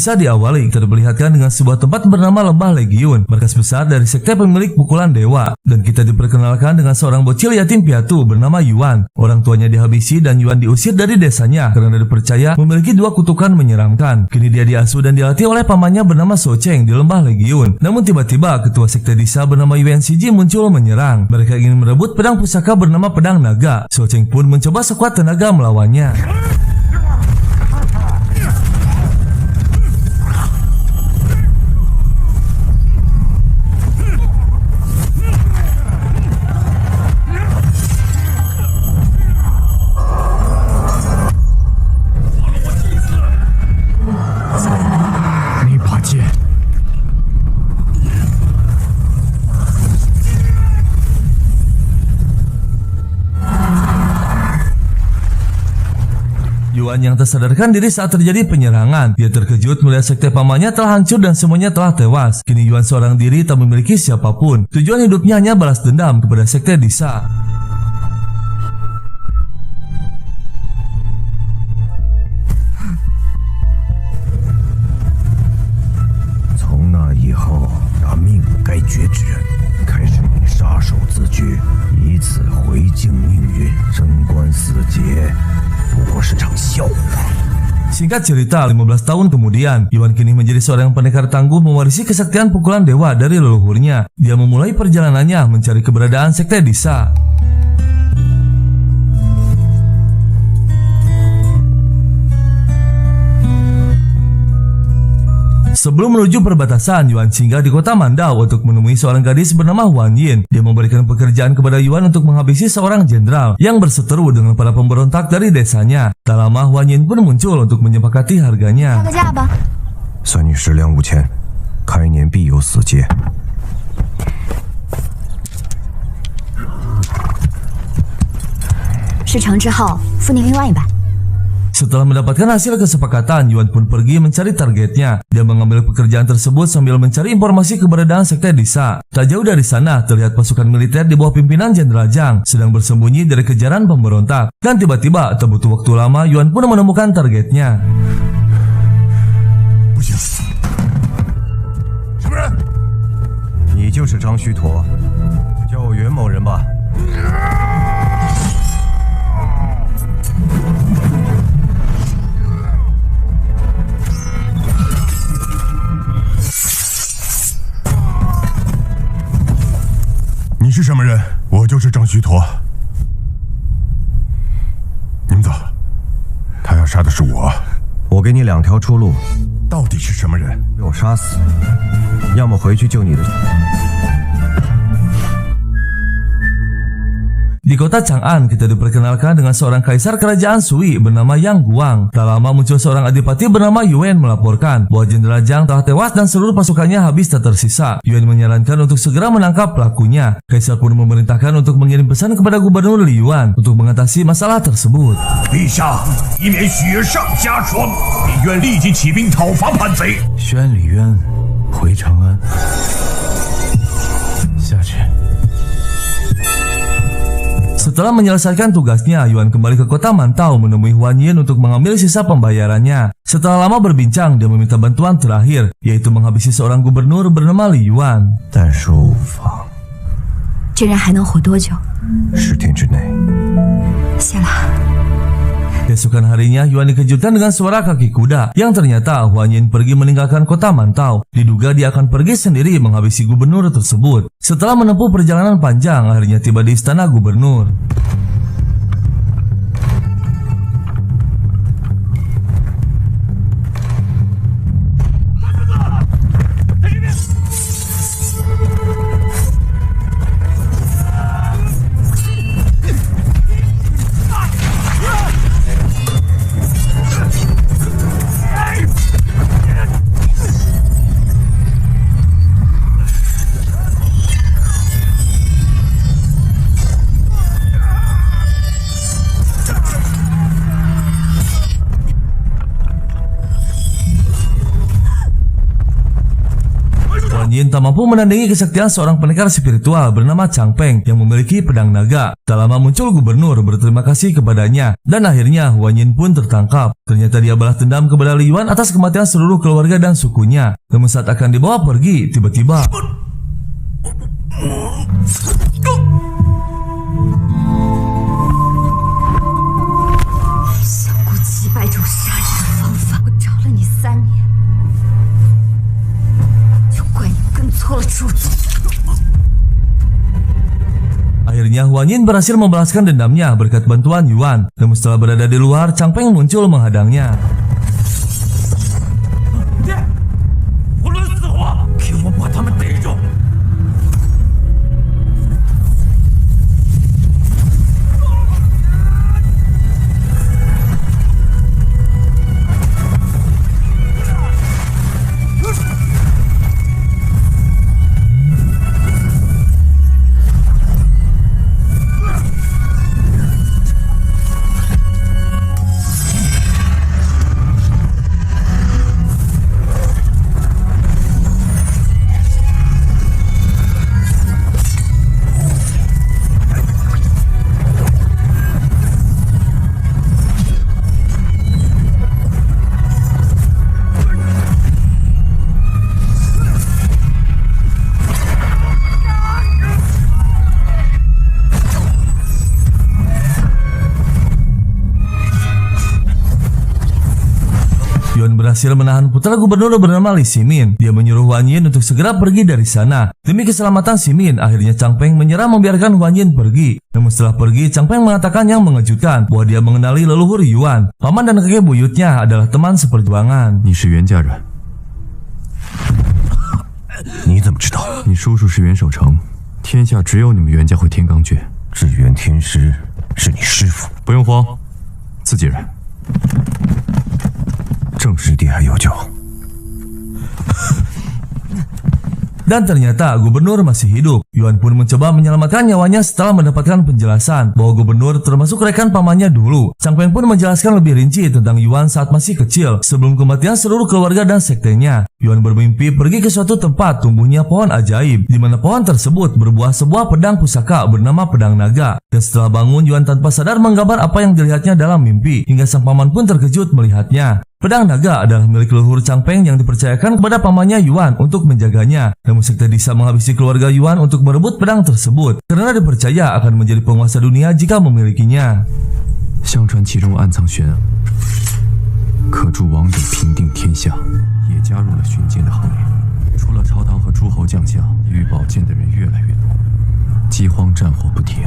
Disa diawali terperlihatkan dengan sebuah tempat bernama Lembah Legiun, markas besar dari sekte pemilik pukulan dewa. Dan kita diperkenalkan dengan seorang bocil yatim piatu bernama Yuan. Orang tuanya dihabisi dan Yuan diusir dari desanya karena dipercaya memiliki dua kutukan menyeramkan. Kini dia diasuh dan dilatih oleh pamannya bernama So Cheng di Lembah Legiun. Namun tiba-tiba ketua sekte Disa bernama Yuan Shiji muncul menyerang. Mereka ingin merebut pedang pusaka bernama pedang naga. So Cheng pun mencoba sekuat tenaga melawannya. Yuan yang tersadarkan diri saat terjadi penyerangan. Dia terkejut melihat sekte pamannya telah hancur dan semuanya telah tewas. Kini Yuan seorang diri tak memiliki siapapun. Tujuan hidupnya hanya balas dendam kepada sekte Disa. Singkat cerita, 15 tahun kemudian, Yuan kini menjadi seorang pendekar tangguh mewarisi kesaktian pukulan dewa dari leluhurnya. Dia memulai perjalanannya mencari keberadaan sekte Disa. Sebelum menuju perbatasan, Yuan singgah di kota Mandao untuk menemui seorang gadis bernama Huan Yin. Dia memberikan pekerjaan kepada Yuan untuk menghabisi seorang jenderal yang berseteru dengan para pemberontak dari desanya. Tak lama Huan Yin pun muncul untuk menyepakati harganya. 算你食粮5000，开年必有死劫。事成之后，付您另外100。 Setelah mendapatkan hasil kesepakatan, Yuan pun pergi mencari targetnya. Dia mengambil pekerjaan tersebut sambil mencari informasi keberadaan sekte Disa. Tak jauh dari sana, terlihat pasukan militer di bawah pimpinan Jenderal Zhang sedang bersembunyi dari kejaran pemberontak. Dan tiba-tiba, tak butuh waktu lama, Yuan pun menemukan targetnya. 不行，什么人？你就是张须陀，叫我袁某人吧。 你是什么人？我就是张须陀。你们走，他要杀的是我。我给你2条出路，到底是什么人？被我杀死，要么回去救你的。 Di kota Chang'an, kita diperkenalkan dengan seorang kaisar kerajaan Sui bernama Yang Guang. Tak lama muncul seorang adipati bernama Yuan melaporkan bahwa Jenderal Zhang telah tewas dan seluruh pasukannya habis tak tersisa. Yuan menyarankan untuk segera menangkap pelakunya. Kaisar pun memerintahkan untuk mengirim pesan kepada Gubernur Li Yuan untuk mengatasi masalah tersebut. 陛下，以免雪上加霜，李渊立即起兵讨伐叛贼。宣李渊回长安，下去。 Setelah menyelesaikan tugasnya, Yuan kembali ke kota Mantau menemui Huan Yin untuk mengambil sisa pembayarannya. Setelah lama berbincang, dia meminta bantuan terakhir, yaitu menghabisi seorang gubernur bernama Li Yuan. 但是无妨，这人还能活多久？ 10天之内。谢了。 Keesokan harinya, Yuan dikejutkan dengan suara kaki kuda yang ternyata Huan Yin pergi meninggalkan kota Mantau. Diduga dia akan pergi sendiri menghabisi gubernur tersebut. Setelah menempuh perjalanan panjang, akhirnya tiba di istana gubernur. mampu menandingi kesaktian seorang pendekar spiritual bernama Chang Peng yang memiliki pedang naga. Tak lama muncul gubernur berterima kasih kepadanya, dan akhirnya Huan Yin pun tertangkap. Ternyata dia balas dendam kepada Li Yuan atas kematian seluruh keluarga dan sukunya. Namun saat akan dibawa pergi, tiba-tiba akhirnya Huan Yin berhasil membalaskan dendamnya berkat bantuan Yuan. Namun setelah berada di luar, Chang Peng muncul menghadangnya. Yuan berhasil menahan putra gubernur bernama Li Ximin. Dia menyuruh Huan Yin untuk segera pergi dari sana. Demi keselamatan Ximin, akhirnya Chang Peng menyerah membiarkan Huan Yin pergi. Namun setelah pergi, Chang Peng mengatakan yang mengejutkan bahwa dia mengenali leluhur Yuan. Paman dan kakek buyutnya adalah teman seperjuangan. 你是袁家人，你怎么知道？你叔叔是袁守诚，天下只有你们袁家会天罡诀。至元天师是你师傅，不用慌，自己人。正师弟还有救。 Dan ternyata gubernur masih hidup. Yuan pun mencoba menyelamatkan nyawanya setelah mendapatkan penjelasan bahwa gubernur termasuk rekan pamannya dulu. Chang Peng pun menjelaskan lebih rinci tentang Yuan saat masih kecil sebelum kematian seluruh keluarga dan sektenya. Yuan bermimpi pergi ke suatu tempat tumbuhnya pohon ajaib, di mana pohon tersebut berbuah sebuah pedang pusaka bernama pedang naga. Dan setelah bangun, Yuan tanpa sadar menggambar apa yang dilihatnya dalam mimpi, hingga sang paman pun terkejut melihatnya. Pedang naga adalah milik leluhur Chang Peng yang dipercayakan kepada pamannya Yuan untuk menjaganya. Namun sekte Disa menghabisi keluarga Yuan untuk merebut pedang tersebut karena dipercaya akan menjadi penguasa dunia jika memilikinya. 相传其中暗藏玄奥，可助王者平定天下，也加入了巡剑的行列。除了朝堂和诸侯将相，御宝剑的人越来越多，饥荒战火不停。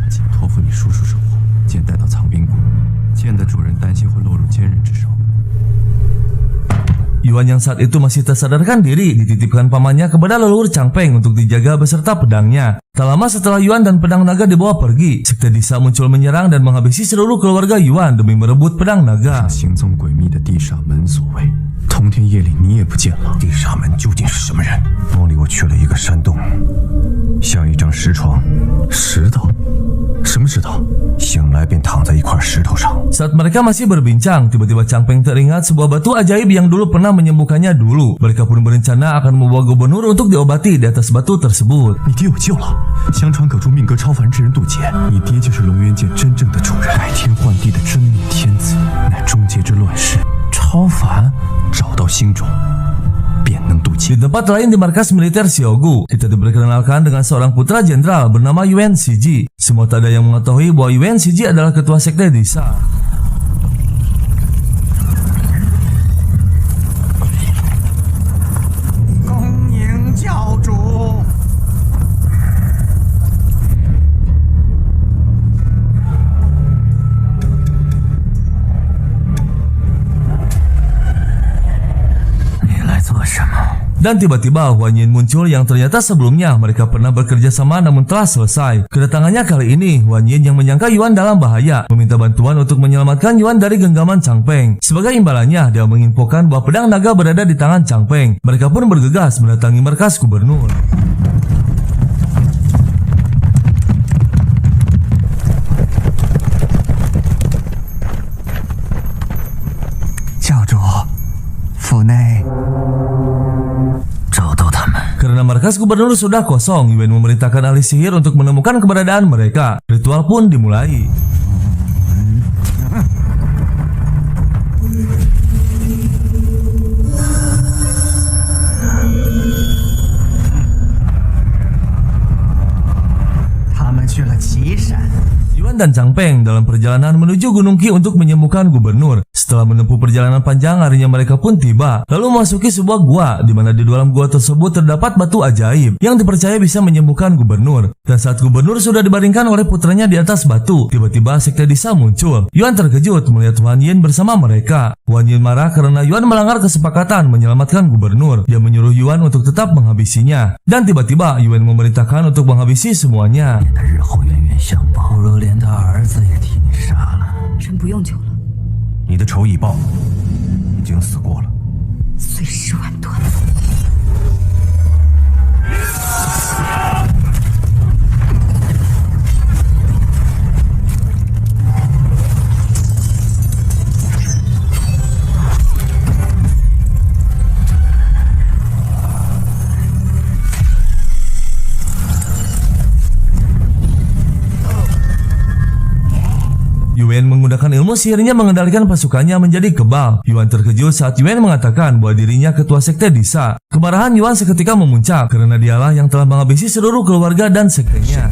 请托付你叔叔守护，剑带到藏兵谷，剑的主人担心会落入奸人之手。 Yuan yang saat itu masih tak sadarkan diri dititipkan pamannya kepada leluhur Chang Peng untuk dijaga beserta pedangnya. Tak lama setelah Yuan dan pedang naga dibawa pergi, sekte Disa muncul menyerang dan menghabisi seluruh keluarga Yuan demi merebut pedang naga. 行踪诡秘的地煞门所为，通天夜里你也不见了。地煞门究竟是什么人？梦里我去了一个山洞，像一张石床，石头？什么石头？ 醒来便躺在一块石头上。 Saat mereka masih berbincang, tiba-tiba Chang Peng teringat sebuah batu ajaib yang dulu pernah menyembuhkannya dulu. Mereka pun berencana akan membawa gubernur untuk diobati di atas batu tersebut. 你爹有救了，相传可助命格超凡之人渡劫。你爹就是龙渊剑真正的主人，改天换地的真命天子，乃终结之乱世。超凡，找到星种，便能渡劫。 Di tempat lain di markas militer Xiaogu, kita diperkenalkan dengan seorang putra jenderal bernama Yuan Shiji. Semua tak ada yang mengetahui bahwa Yuan Shiji adalah ketua sekte Disa. 恭迎教主。 Dan tiba-tiba Huan Yin muncul yang ternyata sebelumnya mereka pernah bekerja sama namun telah selesai. Kedatangannya kali ini, Huan Yin yang menyangka Yuan dalam bahaya meminta bantuan untuk menyelamatkan Yuan dari genggaman Chang Peng. Sebagai imbalannya, dia menginfokan bahwa pedang naga berada di tangan Chang Peng. Mereka pun bergegas mendatangi markas gubernur. 教主，府内。 Karena markas Markas gubernur sudah kosong, Yuan memerintahkan ahli sihir untuk menemukan keberadaan mereka. Ritual pun dimulai. Yuan dan Chang Peng dalam perjalanan menuju Gunung Qi untuk menyembuhkan gubernur. Setelah menempuh perjalanan panjang, akhirnya mereka pun tiba. Lalu memasuki sebuah gua, di mana di dalam gua tersebut terdapat batu ajaib yang dipercaya bisa menyembuhkan gubernur. Dan saat gubernur sudah dibaringkan oleh putranya di atas batu, tiba-tiba sekte Disa muncul. Yuan terkejut melihat Huan Yin bersama mereka. Huan Yin marah karena Yuan melanggar kesepakatan menyelamatkan gubernur. Dia menyuruh Yuan untuk tetap menghabisinya. Dan tiba-tiba Yuan memerintahkan untuk menghabisi semuanya. 真不用救了，你的仇已报，已经死过了。碎尸万段。Yuan menggunakan ilmu sihirnya mengendalikan pasukannya menjadi kebal. Yuan terkejut saat Yuan mengatakan bahwa dirinya ketua sekte Disa. Kemarahan Yuan seketika memuncak karena dialah yang telah menghabisi seluruh keluarga dan sektenya.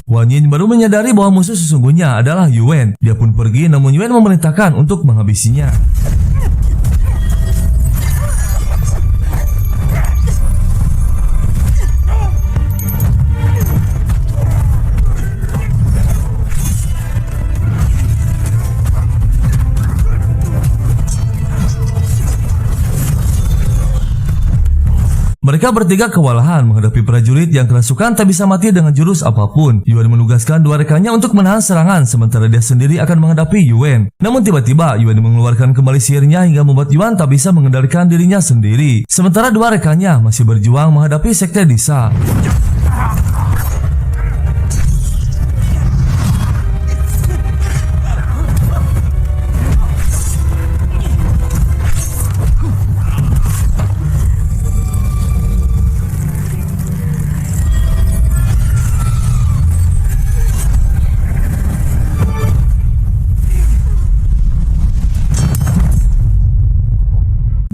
Huan Yin baru menyadari bahwa musuh sesungguhnya adalah Yuan. Dia pun pergi, namun Yuan memerintahkan untuk menghabisinya. Mereka bertiga kewalahan menghadapi prajurit yang kerasukan tak bisa mati dengan jurus apapun. Yuan menugaskan dua rekannya untuk menahan serangan, sementara dia sendiri akan menghadapi Yuan. Namun tiba-tiba Yuan mengeluarkan kembali sihirnya hingga membuat Yuan tak bisa mengendalikan dirinya sendiri. Sementara dua rekannya masih berjuang menghadapi sekte Disa.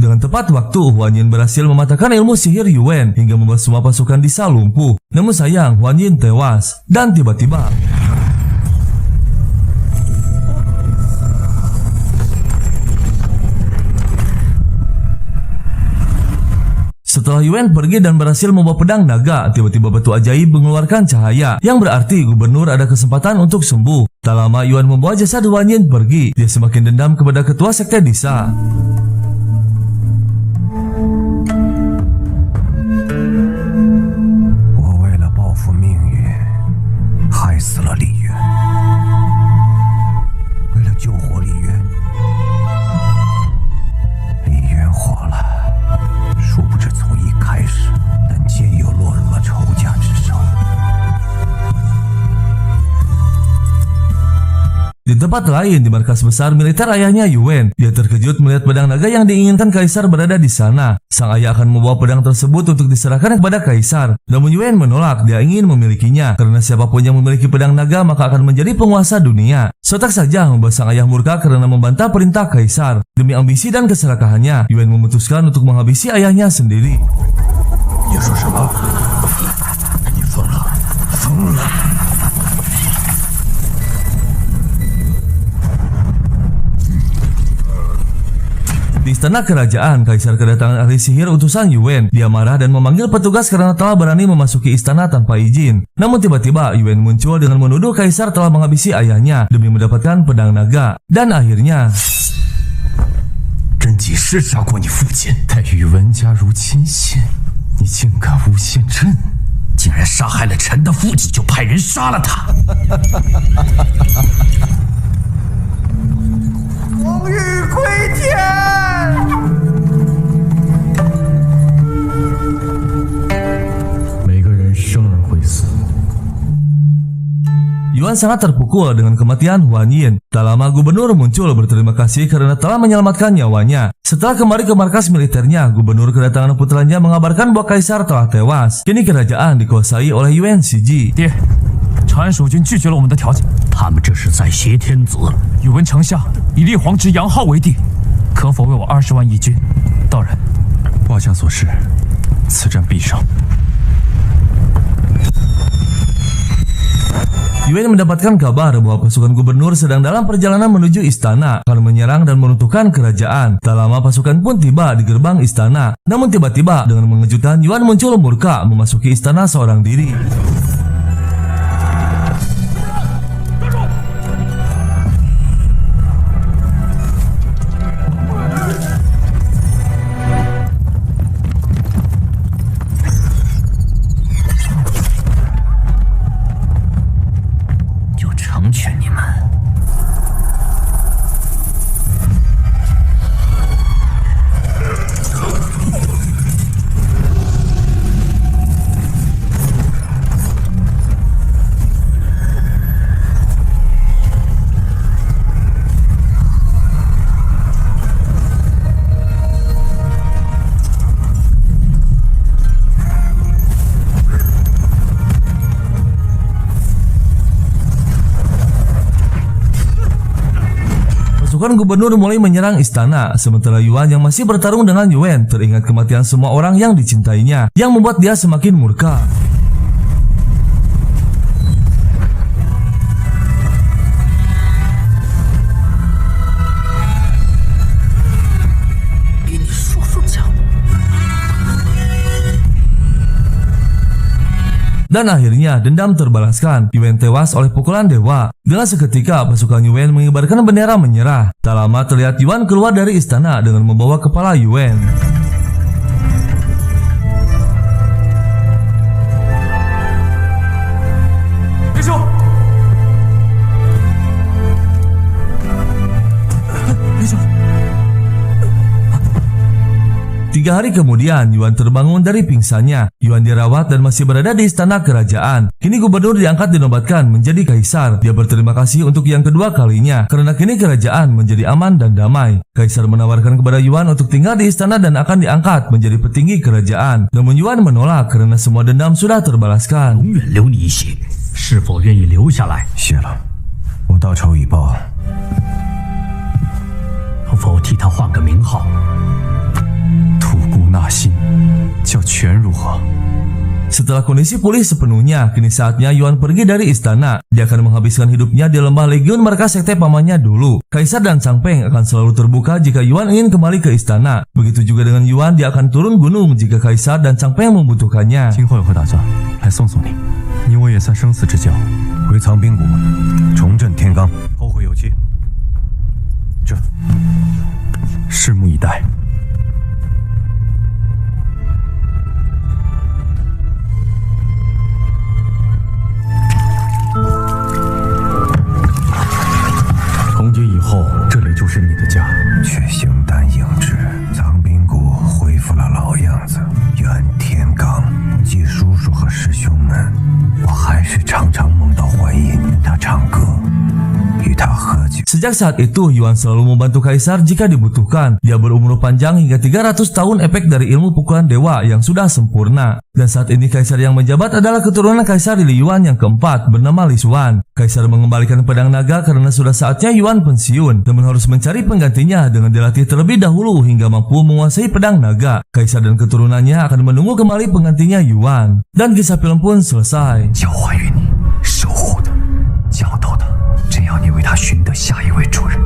Dengan tepat waktu, Huan Yin berhasil mematahkan ilmu sihir Yuan hingga membuat semua pasukan Disa lumpuh. Namun sayang, Huan Yin tewas. Dan tiba-tiba setelah Yuan pergi dan berhasil membawa pedang naga, tiba-tiba batu ajaib mengeluarkan cahaya, yang berarti gubernur ada kesempatan untuk sembuh. Tak lama Yuan membawa jasad Huan Yin pergi. Dia semakin dendam kepada ketua sekte Disa. Di tempat lain, di markas besar militer ayahnya Yuan, dia terkejut melihat pedang naga yang diinginkan kaisar berada di sana. Sang ayah akan membawa pedang tersebut untuk diserahkan kepada kaisar. Namun Yuan menolak, dia ingin memilikinya. Karena siapapun yang memiliki pedang naga maka akan menjadi penguasa dunia. Sontak saja membuat sang ayah murka karena membantah perintah kaisar. Demi ambisi dan keserakahannya, Yuan memutuskan untuk menghabisi ayahnya sendiri. Di istana kerajaan, kaisar kedatangan ahli sihir utusan Yuan. Dia marah dan memanggil petugas karena telah berani memasuki istana tanpa izin. Namun tiba-tiba Yuan muncul dengan menuduh kaisar telah menghabisi ayahnya demi mendapatkan pedang naga. Dan akhirnya 朕几时杀过你父亲？待宇文家如亲信，你竟敢诬陷朕！竟然杀害了臣的父亲，就派人杀了他。红玉归天！每个人生而会死。Yuan sangat terpukul dengan kematian Huan Yin. Tak lama gubernur muncul berterima kasih karena telah menyelamatkan nyawanya. Setelah kembali ke markas militernya, gubernur kedatangan putranya mengabarkan bahwa kaisar telah tewas. Kini kerajaan dikuasai oleh Yuan Shiji. 爹，长安守军拒绝了我们的条件，他们这是在挟天子。宇文丞相以立皇侄杨浩为帝，可否为我20万义军？道人，陛下所示，此战必胜。 Yuan mendapatkan kabar bahwa pasukan gubernur sedang dalam perjalanan menuju istana akan menyerang dan meruntuhkan kerajaan. Tak lama pasukan pun tiba di gerbang istana. Namun tiba-tiba dengan mengejutkan Yuan muncul murka memasuki istana seorang diri. Pasukan gubernur mulai menyerang istana, sementara Yuan yang masih bertarung dengan Yuan teringat kematian semua orang yang dicintainya, yang membuat dia semakin murka. Dan akhirnya dendam terbalaskan. Yuan tewas oleh pukulan dewa. Dengan seketika pasukan Yuan mengibarkan bendera menyerah. Tak lama terlihat Yuan keluar dari istana dengan membawa kepala Yuan. Tiga hari kemudian, Yuan terbangun dari pingsannya. Yuan dirawat dan masih berada di istana kerajaan. Kini gubernur diangkat dinobatkan menjadi kaisar. Dia berterima kasih untuk yang kedua kalinya, karena kini kerajaan menjadi aman dan damai. Kaisar menawarkan kepada Yuan untuk tinggal di istana dan akan diangkat menjadi petinggi kerajaan. Namun Yuan menolak karena semua dendam sudah terbalaskan. 永远留你一些，是否愿意留下来？谢了，我大仇已报。可否替他换个名号？ 吐故纳新，叫全如何？ Setelah kondisi pulih sepenuhnya, kini saatnya Yuan pergi dari istana. Dia akan menghabiskan hidupnya di lembah Legiun markas sekte pamannya dulu. Kaisar dan Sang Peng akan selalu terbuka jika Yuan ingin kembali ke istana. Begitu juga dengan Yuan, dia akan turun gunung jika Kaisar dan Sang Peng membutuhkannya. 今后有何打算？来送送你，你我也算生死之交。回藏兵谷，重振天罡，后会有期。这，拭目以待。 从今以后，这里就是你的家。却形单影只，藏兵谷恢复了老样子。袁天罡，继叔叔和师兄们，我还是常常梦到怀隐与他唱歌，与他喝酒。 Sejak saat itu, Yuan selalu membantu Kaisar jika dibutuhkan. Dia berumur panjang hingga 300 tahun efek dari ilmu pukulan dewa yang sudah sempurna. Dan saat ini Kaisar yang menjabat adalah keturunan Kaisar Li Yuan yang keempat bernama Li Xuan. Kaisar mengembalikan pedang naga karena sudah saatnya Yuan pensiun, namun harus mencari penggantinya dengan dilatih terlebih dahulu hingga mampu menguasai pedang naga. Kaisar dan keturunannya akan menunggu kembali penggantinya Yuan. Dan kisah film pun selesai. 交还于你，守护的，教导的，真要你为他寻得下一位主人。